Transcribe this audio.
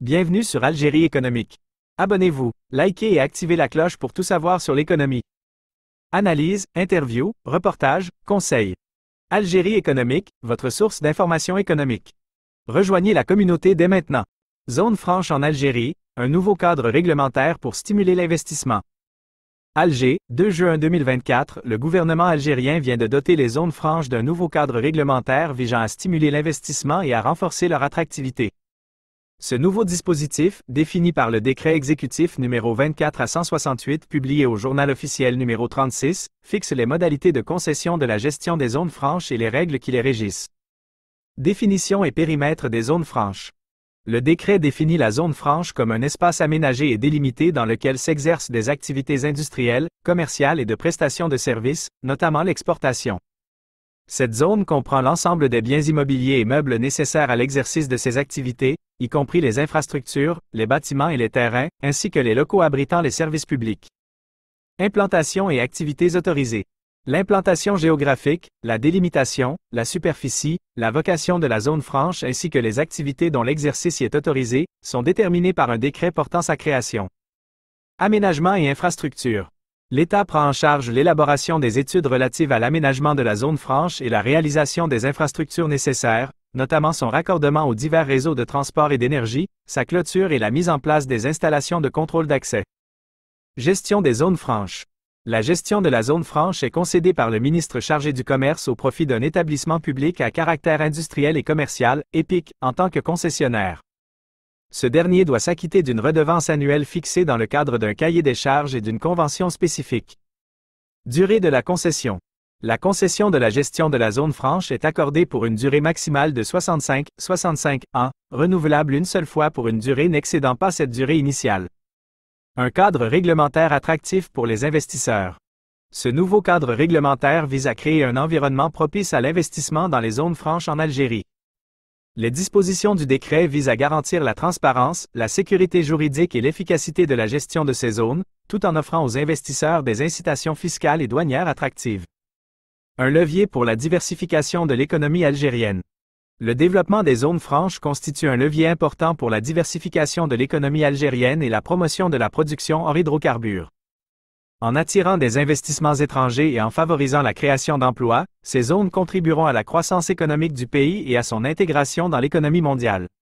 Bienvenue sur Algérie économique. Abonnez-vous, likez et activez la cloche pour tout savoir sur l'économie. Analyse, interview, reportage, conseils. Algérie économique, votre source d'information économique. Rejoignez la communauté dès maintenant. Zone franche en Algérie, un nouveau cadre réglementaire pour stimuler l'investissement. Alger, 2 juin 2024, le gouvernement algérien vient de doter les zones franches d'un nouveau cadre réglementaire visant à stimuler l'investissement et à renforcer leur attractivité. Ce nouveau dispositif, défini par le décret exécutif numéro 24 à 168 publié au journal officiel numéro 36, fixe les modalités de concession de la gestion des zones franches et les règles qui les régissent. Définition et périmètre des zones franches. Le décret définit la zone franche comme un espace aménagé et délimité dans lequel s'exercent des activités industrielles, commerciales et de prestation de services, notamment l'exportation. Cette zone comprend l'ensemble des biens immobiliers et meubles nécessaires à l'exercice de ces activités, y compris les infrastructures, les bâtiments et les terrains, ainsi que les locaux abritant les services publics. Implantation et activités autorisées. L'implantation géographique, la délimitation, la superficie, la vocation de la zone franche ainsi que les activités dont l'exercice y est autorisé, sont déterminées par un décret portant sa création. Aménagement et infrastructure. L'État prend en charge l'élaboration des études relatives à l'aménagement de la zone franche et la réalisation des infrastructures nécessaires, notamment son raccordement aux divers réseaux de transport et d'énergie, sa clôture et la mise en place des installations de contrôle d'accès. Gestion des zones franches. La gestion de la zone franche est concédée par le ministre chargé du Commerce au profit d'un établissement public à caractère industriel et commercial, EPIC, en tant que concessionnaire. Ce dernier doit s'acquitter d'une redevance annuelle fixée dans le cadre d'un cahier des charges et d'une convention spécifique. Durée de la concession. La concession de la gestion de la zone franche est accordée pour une durée maximale de 65 ans, renouvelable une seule fois pour une durée n'excédant pas cette durée initiale. Un cadre réglementaire attractif pour les investisseurs. Ce nouveau cadre réglementaire vise à créer un environnement propice à l'investissement dans les zones franches en Algérie. Les dispositions du décret visent à garantir la transparence, la sécurité juridique et l'efficacité de la gestion de ces zones, tout en offrant aux investisseurs des incitations fiscales et douanières attractives. Un levier pour la diversification de l'économie algérienne. Le développement des zones franches constitue un levier important pour la diversification de l'économie algérienne et la promotion de la production hors hydrocarbures. En attirant des investissements étrangers et en favorisant la création d'emplois, ces zones contribueront à la croissance économique du pays et à son intégration dans l'économie mondiale.